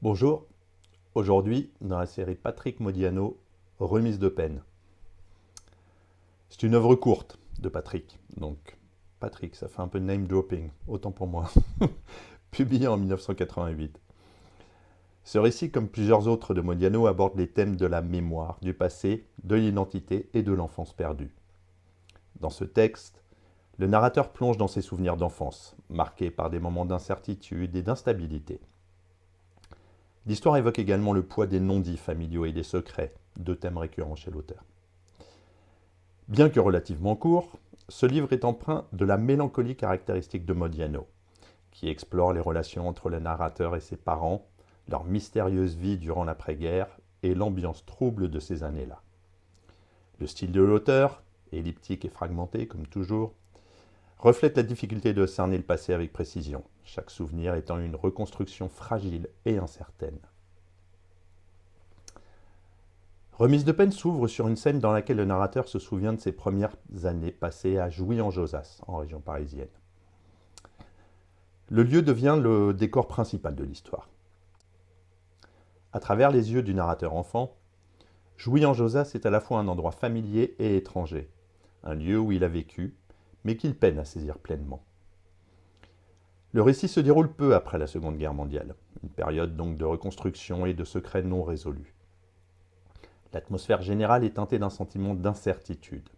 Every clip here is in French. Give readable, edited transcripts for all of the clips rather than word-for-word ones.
Bonjour, aujourd'hui dans la série Patrick Modiano, Remise de peine. C'est une œuvre courte de Patrick, donc Patrick, ça fait un peu name dropping, autant pour moi, publié en 1988. Ce récit, comme plusieurs autres de Modiano, aborde les thèmes de la mémoire, du passé, de l'identité et de l'enfance perdue. Dans ce texte, le narrateur plonge dans ses souvenirs d'enfance, marqués par des moments d'incertitude et d'instabilité. L'histoire évoque également le poids des non-dits familiaux et des secrets, deux thèmes récurrents chez l'auteur. Bien que relativement court, ce livre est empreint de la mélancolie caractéristique de Modiano, qui explore les relations entre le narrateur et ses parents, leur mystérieuse vie durant l'après-guerre et l'ambiance trouble de ces années-là. Le style de l'auteur, elliptique et fragmenté comme toujours, reflète la difficulté de cerner le passé avec précision, chaque souvenir étant une reconstruction fragile et incertaine. Remise de peine s'ouvre sur une scène dans laquelle le narrateur se souvient de ses premières années passées à Jouy-en-Josas, en région parisienne. Le lieu devient le décor principal de l'histoire. À travers les yeux du narrateur enfant, Jouy-en-Josas est à la fois un endroit familier et étranger, un lieu où il a vécu, mais qu'il peine à saisir pleinement. Le récit se déroule peu après la Seconde Guerre mondiale, une période donc de reconstruction et de secrets non résolus. L'atmosphère générale est teintée d'un sentiment d'incertitude,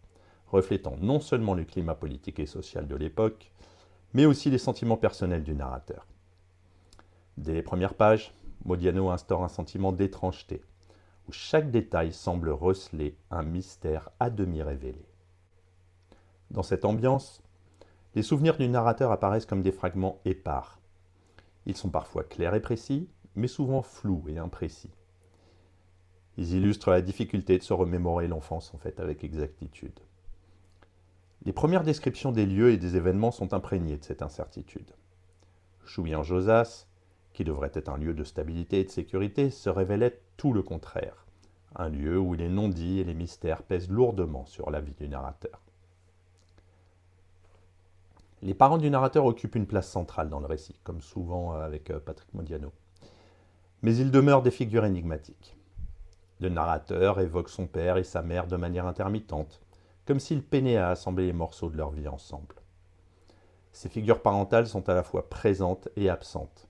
reflétant non seulement le climat politique et social de l'époque, mais aussi les sentiments personnels du narrateur. Dès les premières pages, Modiano instaure un sentiment d'étrangeté, où chaque détail semble receler un mystère à demi révélé. Dans cette ambiance, les souvenirs du narrateur apparaissent comme des fragments épars. Ils sont parfois clairs et précis, mais souvent flous et imprécis. Ils illustrent la difficulté de se remémorer l'enfance avec exactitude. Les premières descriptions des lieux et des événements sont imprégnées de cette incertitude. Jouy-en-Josas, qui devrait être un lieu de stabilité et de sécurité, se révélait tout le contraire. Un lieu où les non-dits et les mystères pèsent lourdement sur la vie du narrateur. Les parents du narrateur occupent une place centrale dans le récit, comme souvent avec Patrick Modiano. Mais ils demeurent des figures énigmatiques. Le narrateur évoque son père et sa mère de manière intermittente, comme s'il peinait à assembler les morceaux de leur vie ensemble. Ces figures parentales sont à la fois présentes et absentes,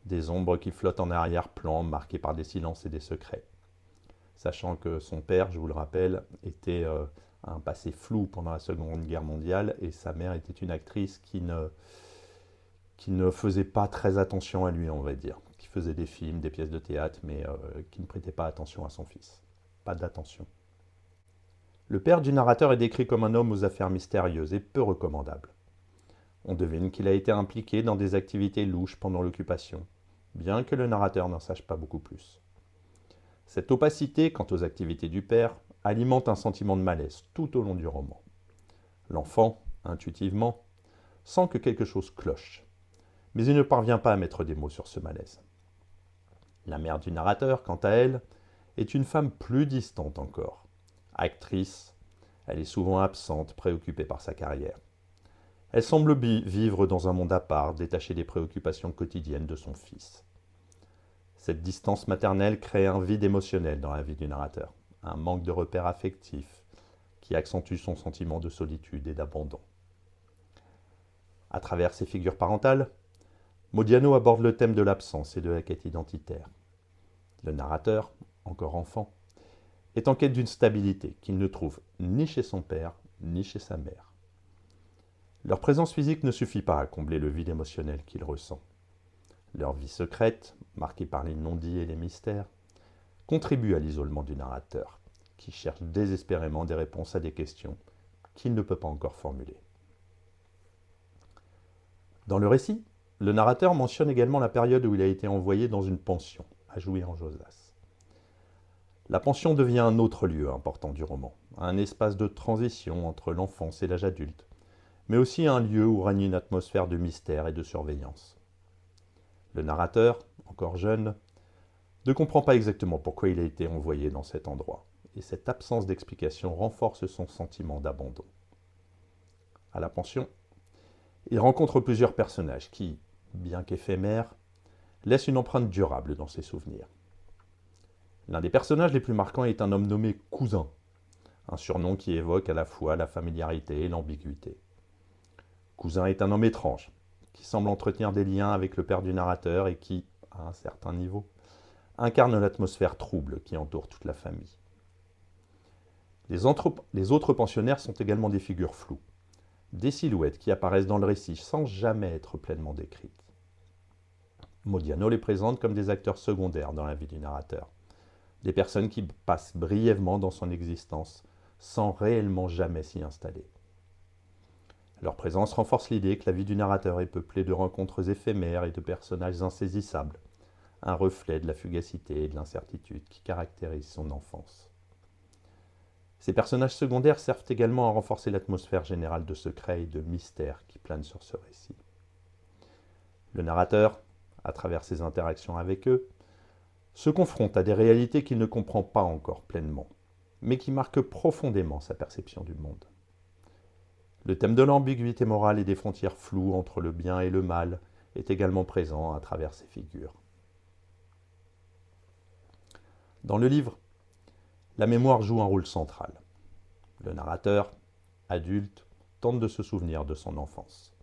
des ombres qui flottent en arrière-plan, marquées par des silences et des secrets. Sachant que son père, je vous le rappelle, était un passé flou pendant la Seconde Guerre mondiale et sa mère était une actrice qui ne faisait pas très attention à lui, on va dire, qui faisait des films, des pièces de théâtre, mais qui ne prêtait pas attention à son fils. Pas d'attention. Le père du narrateur est décrit comme un homme aux affaires mystérieuses et peu recommandable. On devine qu'il a été impliqué dans des activités louches pendant l'occupation, bien que le narrateur n'en sache pas beaucoup plus. Cette opacité quant aux activités du père alimente un sentiment de malaise tout au long du roman. L'enfant, intuitivement, sent que quelque chose cloche, mais il ne parvient pas à mettre des mots sur ce malaise. La mère du narrateur, quant à elle, est une femme plus distante encore. Actrice, elle est souvent absente, préoccupée par sa carrière. Elle semble vivre dans un monde à part, détachée des préoccupations quotidiennes de son fils. Cette distance maternelle crée un vide émotionnel dans la vie du narrateur, un manque de repères affectifs qui accentue son sentiment de solitude et d'abandon. À travers ces figures parentales, Modiano aborde le thème de l'absence et de la quête identitaire. Le narrateur, encore enfant, est en quête d'une stabilité qu'il ne trouve ni chez son père, ni chez sa mère. Leur présence physique ne suffit pas à combler le vide émotionnel qu'il ressent. Leur vie secrète, marquée par les non-dits et les mystères, contribue à l'isolement du narrateur, qui cherche désespérément des réponses à des questions qu'il ne peut pas encore formuler. Dans le récit, le narrateur mentionne également la période où il a été envoyé dans une pension, à Jouy-en-Josas. La pension devient un autre lieu important du roman, un espace de transition entre l'enfance et l'âge adulte, mais aussi un lieu où règne une atmosphère de mystère et de surveillance. Le narrateur, encore jeune, ne comprend pas exactement pourquoi il a été envoyé dans cet endroit, et cette absence d'explication renforce son sentiment d'abandon. À la pension, il rencontre plusieurs personnages qui, bien qu'éphémères, laisse une empreinte durable dans ses souvenirs. L'un des personnages les plus marquants est un homme nommé Cousin, un surnom qui évoque à la fois la familiarité et l'ambiguïté. Cousin est un homme étrange, qui semble entretenir des liens avec le père du narrateur et qui, à un certain niveau, incarne l'atmosphère trouble qui entoure toute la famille. Les autres pensionnaires sont également des figures floues, des silhouettes qui apparaissent dans le récit sans jamais être pleinement décrites. Modiano les présente comme des acteurs secondaires dans la vie du narrateur, des personnes qui passent brièvement dans son existence sans réellement jamais s'y installer. Leur présence renforce l'idée que la vie du narrateur est peuplée de rencontres éphémères et de personnages insaisissables, un reflet de la fugacité et de l'incertitude qui caractérisent son enfance. Ces personnages secondaires servent également à renforcer l'atmosphère générale de secret et de mystère qui plane sur ce récit. Le narrateur, à travers ses interactions avec eux, se confronte à des réalités qu'il ne comprend pas encore pleinement, mais qui marquent profondément sa perception du monde. Le thème de l'ambiguïté morale et des frontières floues entre le bien et le mal est également présent à travers ces figures. Dans le livre, la mémoire joue un rôle central. Le narrateur, adulte, tente de se souvenir de son enfance.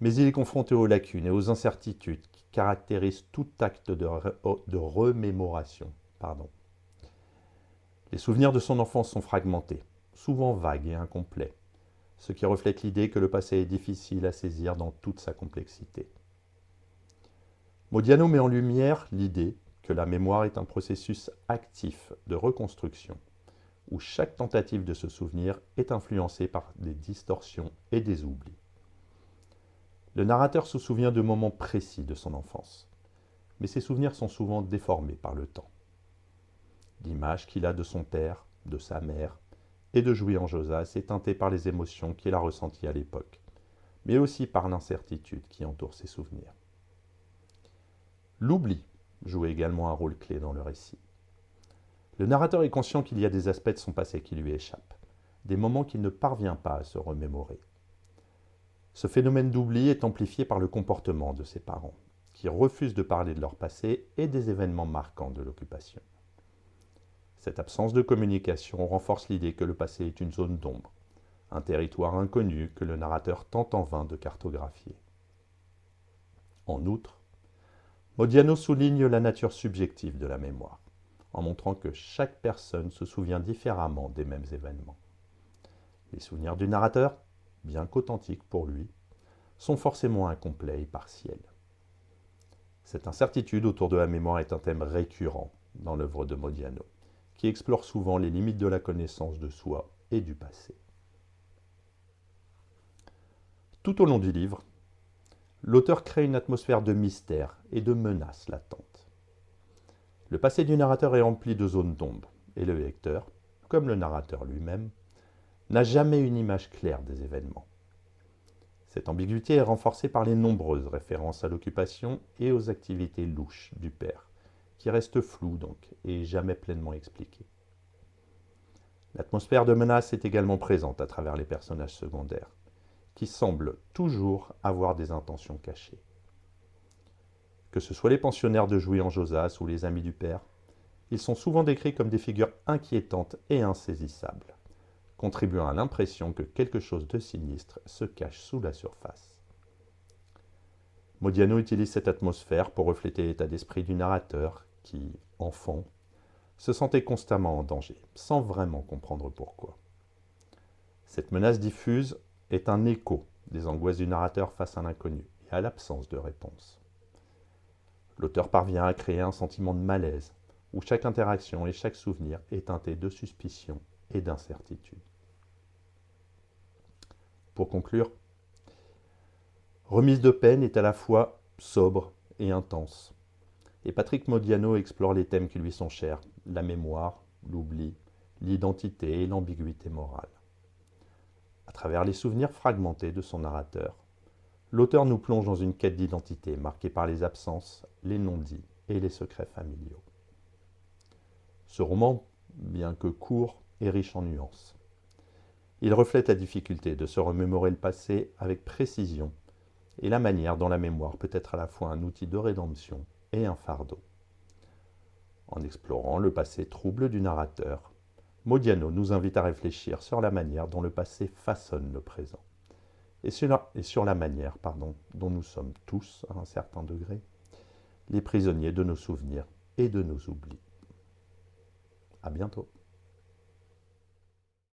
Mais il est confronté aux lacunes et aux incertitudes qui caractérisent tout acte de remémoration. Les souvenirs de son enfance sont fragmentés, souvent vagues et incomplets, ce qui reflète l'idée que le passé est difficile à saisir dans toute sa complexité. Modiano met en lumière l'idée que la mémoire est un processus actif de reconstruction, où chaque tentative de se souvenir est influencée par des distorsions et des oublis. Le narrateur se souvient de moments précis de son enfance, mais ces souvenirs sont souvent déformés par le temps. L'image qu'il a de son père, de sa mère et de Jouy en Josas est teintée par les émotions qu'il a ressenties à l'époque, mais aussi par l'incertitude qui entoure ses souvenirs. L'oubli joue également un rôle clé dans le récit. Le narrateur est conscient qu'il y a des aspects de son passé qui lui échappent, des moments qu'il ne parvient pas à se remémorer. Ce phénomène d'oubli est amplifié par le comportement de ses parents, qui refusent de parler de leur passé et des événements marquants de l'occupation. Cette absence de communication renforce l'idée que le passé est une zone d'ombre, un territoire inconnu que le narrateur tente en vain de cartographier. En outre, Modiano souligne la nature subjective de la mémoire, en montrant que chaque personne se souvient différemment des mêmes événements. Les souvenirs du narrateur, bien qu'authentiques pour lui, sont forcément incomplets et partiels. Cette incertitude autour de la mémoire est un thème récurrent dans l'œuvre de Modiano, qui explore souvent les limites de la connaissance de soi et du passé. Tout au long du livre, l'auteur crée une atmosphère de mystère et de menace latente. Le passé du narrateur est rempli de zones d'ombre, et le lecteur, comme le narrateur lui-même, n'a jamais une image claire des événements. Cette ambiguïté est renforcée par les nombreuses références à l'occupation et aux activités louches du père, qui restent floues donc et jamais pleinement expliquées. L'atmosphère de menace est également présente à travers les personnages secondaires, qui semblent toujours avoir des intentions cachées. Que ce soit les pensionnaires de Jouy en Josas ou les amis du père, ils sont souvent décrits comme des figures inquiétantes et insaisissables, contribuant à l'impression que quelque chose de sinistre se cache sous la surface. Modiano utilise cette atmosphère pour refléter l'état d'esprit du narrateur qui, enfant, se sentait constamment en danger, sans vraiment comprendre pourquoi. Cette menace diffuse est un écho des angoisses du narrateur face à l'inconnu et à l'absence de réponse. L'auteur parvient à créer un sentiment de malaise, où chaque interaction et chaque souvenir est teinté de suspicion et d'incertitude. Pour conclure, Remise de peine est à la fois sobre et intense. Et Patrick Modiano explore les thèmes qui lui sont chers, la mémoire, l'oubli, l'identité et l'ambiguïté morale. À travers les souvenirs fragmentés de son narrateur, l'auteur nous plonge dans une quête d'identité marquée par les absences, les non-dits et les secrets familiaux. Ce roman, bien que court, est riche en nuances. Il reflète la difficulté de se remémorer le passé avec précision et la manière dont la mémoire peut être à la fois un outil de rédemption et un fardeau. En explorant le passé trouble du narrateur, Modiano nous invite à réfléchir sur la manière dont le passé façonne le présent, et sur la manière dont nous sommes tous, à un certain degré, les prisonniers de nos souvenirs et de nos oublis. À bientôt.